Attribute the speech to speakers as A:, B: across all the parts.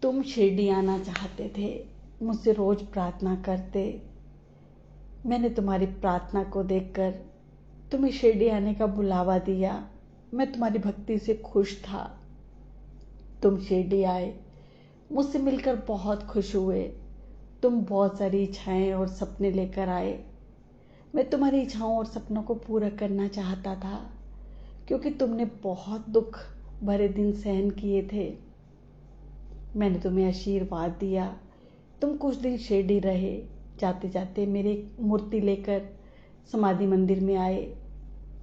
A: तुम शिरडी आना चाहते थे, मुझसे रोज प्रार्थना करते। मैंने तुम्हारी प्रार्थना को देखकर तुम्हें शिरडी आने का बुलावा दिया। मैं तुम्हारी भक्ति से खुश था। तुम शिरडी आए, मुझसे मिलकर बहुत खुश हुए। तुम बहुत सारी इच्छाएं और सपने लेकर आए। मैं तुम्हारी इच्छाओं और सपनों को पूरा करना चाहता था, क्योंकि तुमने बहुत दुख भरे दिन सहन किए थे। मैंने तुम्हें आशीर्वाद दिया। तुम कुछ दिन शिरडी रहे। जाते जाते मेरी मूर्ति लेकर समाधि मंदिर में आए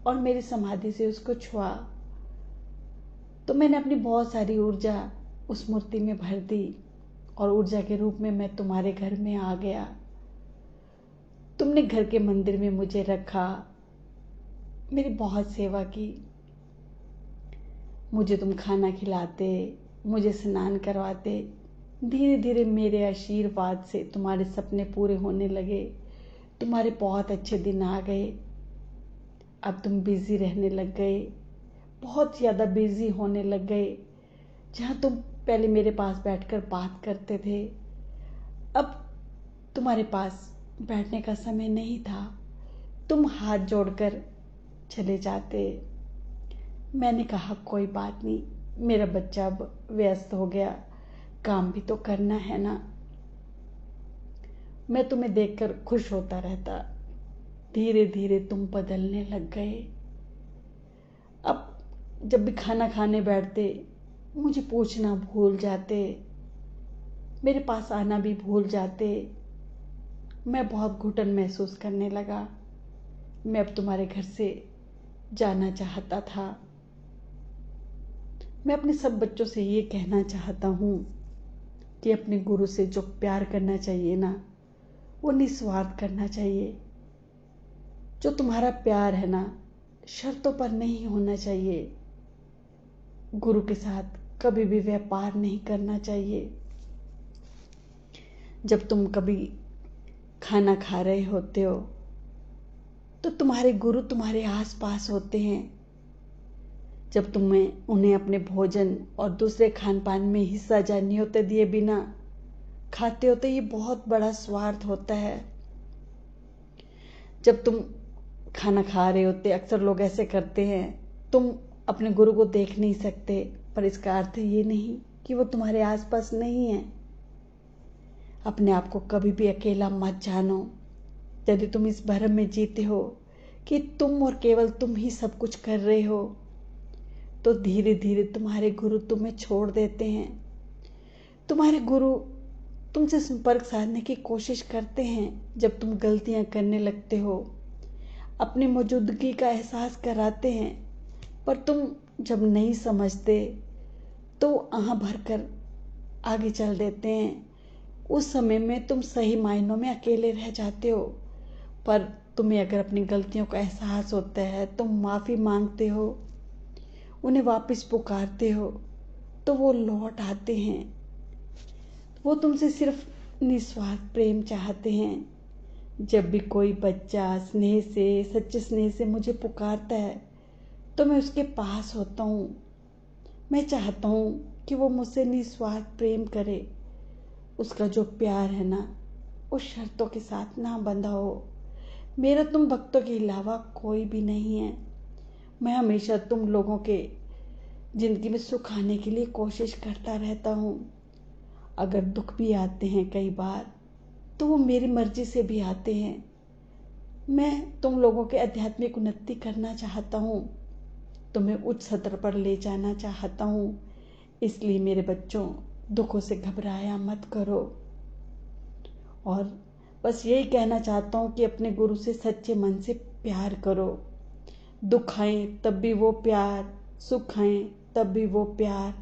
A: और मेरी समाधि से उसको छुआ। तो मैंने अपनी बहुत सारी ऊर्जा उस मूर्ति में भर दी और ऊर्जा के रूप में मैं तुम्हारे घर में आ गया। तुमने घर के मंदिर में मुझे रखा, मेरी बहुत सेवा की। मुझे तुम खाना खिलाते, मुझे स्नान करवाते। धीरे धीरे मेरे आशीर्वाद से तुम्हारे सपने पूरे होने लगे। तुम्हारे बहुत अच्छे दिन आ गए। अब तुम बिजी रहने लग गए, बहुत ज़्यादा बिजी होने लग गए। जहाँ तुम पहले मेरे पास बैठकर बात करते थे, अब तुम्हारे पास बैठने का समय नहीं था। तुम हाथ जोड़कर चले जाते। मैंने कहा कोई बात नहीं, मेरा बच्चा अब व्यस्त हो गया, काम भी तो करना है ना। मैं तुम्हें देखकर खुश होता रहता। धीरे धीरे तुम बदलने लग गए। अब जब भी खाना खाने बैठते, मुझे पूछना भूल जाते, मेरे पास आना भी भूल जाते। मैं बहुत घुटन महसूस करने लगा। मैं अब तुम्हारे घर से जाना चाहता था। मैं अपने सब बच्चों से ये कहना चाहता हूँ कि अपने गुरु से जो प्यार करना चाहिए ना, वो निस्वार्थ करना चाहिए। जो तुम्हारा प्यार है ना, शर्तों पर नहीं होना चाहिए। गुरु के साथ कभी भी व्यापार नहीं करना चाहिए। जब तुम कभी खाना खा रहे होते हो तो तुम्हारे गुरु तुम्हारे आसपास होते हैं। जब तुम्हें उन्हें अपने भोजन और दूसरे खान पान में हिस्सा जानियोते दिए बिना खाते हो तो ये बहुत बड़ा स्वार्थ होता है। जब तुम खाना खा रहे होते, अक्सर लोग ऐसे करते हैं, तुम अपने गुरु को देख नहीं सकते, पर इसका अर्थ ये नहीं कि वो तुम्हारे आसपास नहीं है। अपने आप को कभी भी अकेला मत जानो। यदि तुम इस भ्रम में जीते हो कि तुम और केवल तुम ही सब कुछ कर रहे हो, तो धीरे धीरे तुम्हारे गुरु तुम्हें छोड़ देते हैं। तुम्हारे गुरु तुमसे संपर्क साधने की कोशिश करते हैं जब तुम गलतियां करने लगते हो, अपनी मौजूदगी का एहसास कराते हैं, पर तुम जब नहीं समझते तो आह भरकर आगे चल देते हैं। उस समय में तुम सही मायनों में अकेले रह जाते हो, पर तुम्हें अगर अपनी गलतियों का एहसास होता है, तुम माफ़ी मांगते हो, उन्हें वापस पुकारते हो, तो वो लौट आते हैं। वो तुमसे सिर्फ निस्वार्थ प्रेम चाहते हैं। जब भी कोई बच्चा स्नेह से, सच्चे स्नेह से मुझे पुकारता है तो मैं उसके पास होता हूँ। मैं चाहता हूँ कि वो मुझसे निस्वार्थ प्रेम करे। उसका जो प्यार है ना, वो शर्तों के साथ ना बंधा हो। मेरा तुम भक्तों के अलावा कोई भी नहीं है। मैं हमेशा तुम लोगों के जिंदगी में सुख आने के लिए कोशिश करता रहता हूँ। अगर दुख भी आते हैं कई बार, तो वो मेरी मर्जी से भी आते हैं। मैं तुम लोगों के आध्यात्मिक उन्नति करना चाहता हूँ, तुम्हें उच्च सत्र पर ले जाना चाहता हूँ। इसलिए मेरे बच्चों, दुखों से घबराया मत करो। और बस यही कहना चाहता हूँ कि अपने गुरु से सच्चे मन से प्यार करो। दुख आए तब भी वो प्यार, सुख आए तब भी वो प्यार।